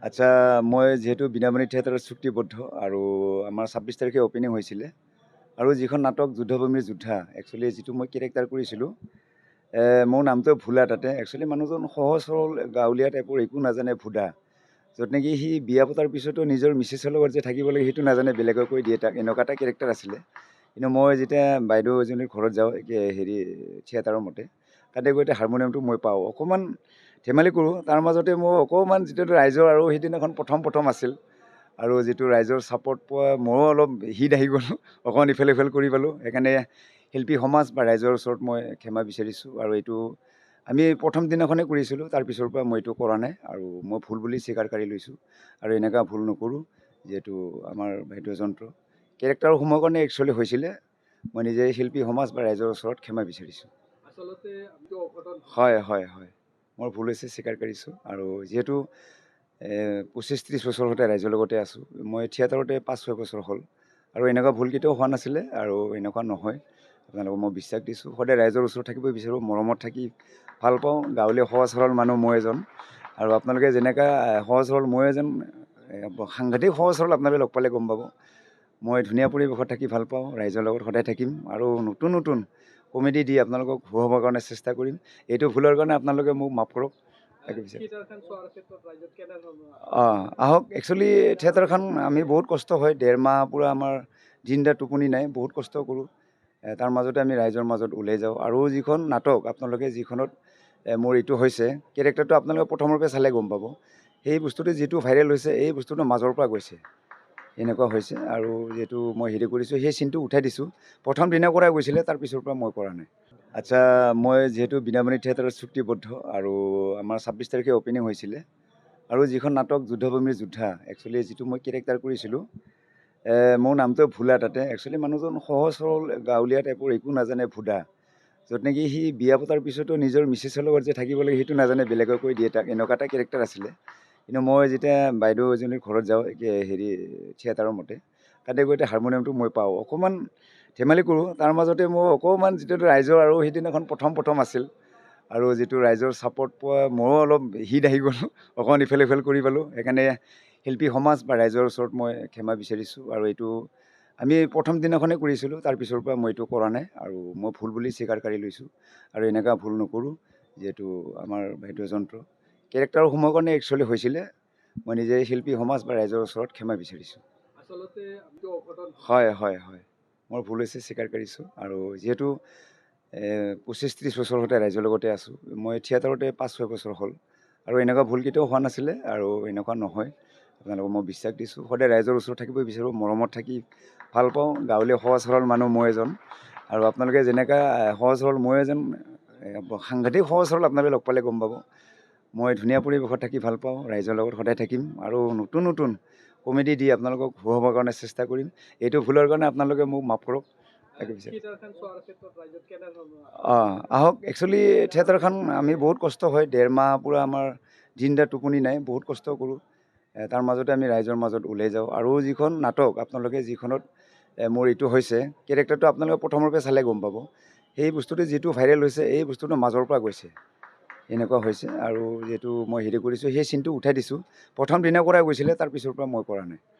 আচ্ছা, মই যিহেতু বীণাপাণি থিয়েটাৰত চুক্তিবদ্ধ আৰু আমাৰ ২৬ তাৰিখে অপেনিং হৈছিলে আৰু যিখন নাটক যুদ্ধভূমিৰ যোদ্ধা, একচুৱেলি যিটো মই কেৰেক্টাৰ কৰিছিলোঁ, মোৰ নামটো ভোলা তাতে। একচুৱেলি মানুহজন সহজ সৰল গাঁৱলীয়া টাইপৰ, একো নাজানে, ভোদা। য'ত নেকি সি বিয়া পতাৰ পিছতো নিজৰ মিছেছৰ লগত যে থাকিব লাগে সেইটো নাজানে, বেলেগক কৈ দিয়ে তাক, এনেকুৱা এটা কেৰেক্টাৰ আছিলে। কিন্তু মই যেতিয়া বাইদেউ এজনীৰ ঘৰত যাওঁ, থিয়েটাৰৰ মতে, তাতে গৈ হাৰমনিয়ামটো মই পাওঁ, অকণমান ধেমালি কৰোঁ। তাৰ মাজতে মোৰ অকণমান যিটো ৰাইজৰ আৰু সেইদিনাখন প্ৰথম আছিল আৰু যিটো ৰাইজৰ ছাপৰ্ট পোৱা মোৰো অলপ হিট আহি গ'ল, অকণমান ইফাল সিফাল কৰি পালোঁ। সেইকাৰণে শিল্পী সমাজ বা ৰাইজৰ ওচৰত মই ক্ষমা বিচাৰিছোঁ। আৰু এইটো আমি প্ৰথম দিনাখনেই কৰিছিলোঁ, তাৰপিছৰ পৰা মই এইটো কৰা নাই আৰু মই ভুল বুলি স্বীকাৰ কৰি লৈছোঁ আৰু এনেকুৱা ভুল নকৰোঁ। যিহেতু আমাৰ বাদ্যযন্ত্ৰ কেৰেক্টাৰৰ সময়ৰ কাৰণে একচুৱেলি হৈছিলে, মই নিজে শিল্পী সমাজ বা ৰাইজৰ ওচৰত ক্ষমা বিচাৰিছোঁ। হয় হয় হয়, মোৰ ভুল হৈছে, স্বীকাৰ কৰিছোঁ। আৰু যিহেতু ২৫-৩০ বছৰ সৈতে ৰাইজৰ লগতে আছোঁ, মই থিয়েটাৰতে ৫-৬ বছৰ হ'ল আৰু এনেকুৱা ভুল কেতিয়াও হোৱা নাছিলে আৰু এনেকুৱা নহয়। আপোনালোকক মই বিশ্বাস দিছোঁ, সদায় ৰাইজৰ ওচৰত থাকিব বিচাৰোঁ, মৰমত থাকি ভাল পাওঁ। গাঁৱলীয়া সহজ সৰল মানুহ মই এজন, আৰু আপোনালোকে যেনেকুৱা সহজ সৰল মই এজন, সাংঘাতিক সহজ সৰল, আপোনালোকে লগ পালে গম পাব। মই ধুনীয়া পৰিৱেশত থাকি ভাল পাওঁ, ৰাইজৰ লগত সদায় থাকিম আৰু নতুন নতুন কমেডি দি আপোনালোকক হহুৱাবৰ কাৰণে চেষ্টা কৰিম। এইটো ভুলৰ কাৰণে আপোনালোকে মোক মাফ কৰক। আহক। একচুৱেলি থিয়েটাৰখন আমি বহুত কষ্ট হয়, ১.৫ মাহ পূৰা আমাৰ দিন ৰাত টোপনি নাই, বহুত কষ্ট কৰোঁ। তাৰ মাজতে আমি ৰাইজৰ মাজত ওলাই যাওঁ। আৰু যিখন নাটক আপোনালোকে যিখনত মোৰ এইটো হৈছে কেৰেক্টাৰটো, আপোনালোকে প্ৰথমৰ পৰা চালে গম পাব। সেই বস্তুটো যিটো ভাইৰেল হৈছে, এই বস্তুটো মাজৰ পৰা গৈছে, এনেকুৱা হৈছে। আৰু যিহেতু মই কৰিছোঁ, সেই চিনটো উঠাই দিছোঁ। প্ৰথম দিনা কৰা গৈছিলে, তাৰপিছৰ পৰা মই কৰা নাই। আচ্ছা, মই যিহেতু বীণাপাণি থিয়েটাৰত চুক্তিবদ্ধ আৰু আমাৰ ২৬ তাৰিখে অপেনিং হৈছিলে আৰু যিখন নাটক যুদ্ধভূমিৰ যোদ্ধা, একচুৱেলি যিটো মই কেৰেক্টাৰ কৰিছিলোঁ, মোৰ নামটো ভোলা তাতে। একচুৱেলি মানুহজন সহজ সৰল গাঁৱলীয়া টাইপৰ, একো নাজানে, ভোদা। য'ত নেকি সি বিয়া পতাৰ পিছতো নিজৰ মিছেছৰ লগত যে থাকিব লাগে সেইটো নাজানে, বেলেগক কৈ দিয়ে তাক, এনেকুৱা এটা কেৰেক্টাৰ আছিলে। কিন্তু মই যেতিয়া বাইদেউ এজনীৰ ঘৰত যাওঁ, থিয়েটাৰৰ মতে, তাতে গৈ হাৰমনিয়ামটো মই পাওঁ, অকণমান ধেমালি কৰোঁ। তাৰ মাজতে মোৰ অকণমান যিটো ৰাইজৰ আৰু সেইদিনাখন প্ৰথম আছিল আৰু যিটো ৰাইজৰ ছাপৰ্ট পোৱা মোৰো অলপ হিট আহি গ'ল, অকণমান ইফাল সিফাল কৰি পালোঁ। সেইকাৰণে শিল্পী সমাজ বা ৰাইজৰ ওচৰত মই ক্ষমা বিচাৰিছোঁ আৰু এইটো আমি প্ৰথম দিনাখনেই কৰিছিলোঁ, তাৰপিছৰ পৰা মই এইটো কৰা নাই আৰু মই ভুল বুলি স্বীকাৰ কৰি লৈছোঁ আৰু এনেকুৱা ভুল নকৰোঁ। যিহেতু আমাৰ বাদ্যযন্ত্ৰ কেৰেক্টাৰৰ সময়ৰ কাৰণে একচুৱেলি হৈছিলে, মই নিজে শিল্পী সমাজ বা ৰাইজৰ ওচৰত ক্ষমা বিচাৰিছোঁ। হয় হয় হয়, মোৰ ভুল হৈছে, স্বীকাৰ কৰিছোঁ। আৰু যিহেতু ২৫-৩০ বছৰ সৈতে ৰাইজৰ লগতে আছোঁ, মই থিয়েটাৰতে ৫-৬ বছৰ হ'ল আৰু এনেকুৱা ভুল কেতিয়াও হোৱা নাছিলে আৰু এনেকুৱা নহয়। আপোনালোকক মই বিশ্বাস দিছোঁ, সদায় ৰাইজৰ ওচৰত থাকিব বিচাৰোঁ, মৰমত থাকি ভাল পাওঁ। গাঁৱলীয়া সহজ সৰল মানুহ মই এজন, আৰু আপোনালোকে যেনেকুৱা সহজ সৰল মই এজন, সাংঘাতিক সহজ সৰল, আপোনালোকে লগ পালে গম পাব। মই ধুনীয়া পৰিৱেশত থাকি ভাল পাওঁ, ৰাইজৰ লগত সদায় থাকিম আৰু নতুন নতুন কমেডি দি আপোনালোকক হহুৱাবৰ কাৰণে চেষ্টা কৰিম। এইটো ভুলৰ কাৰণে আপোনালোকে মোক মাফ কৰক। আহক। একচুৱেলি থিয়েটাৰখন আমি বহুত কষ্ট হয়, ১.৫ মাহ পূৰা আমাৰ দিন ৰাত টোপনি নাই, বহুত কষ্ট কৰোঁ। তাৰ মাজতে আমি ৰাইজৰ মাজত ওলাই যাওঁ। আৰু যিখন নাটক আপোনালোকে যিখনত মোৰ এইটো হৈছে কেৰেক্টাৰটো, আপোনালোকে প্ৰথমৰ পৰা চালে গম পাব। সেই বস্তুটো যিটো ভাইৰেল হৈছে, এই বস্তুটো মাজৰ পৰা গৈছে, এনেকুৱা হৈছে। আৰু যিহেতু মই কৰিছোঁ, সেই চিনটো উঠাই দিছোঁ। প্ৰথম দিনা কৰা গৈছিলে, তাৰপিছৰ পৰা মই কৰা নাই।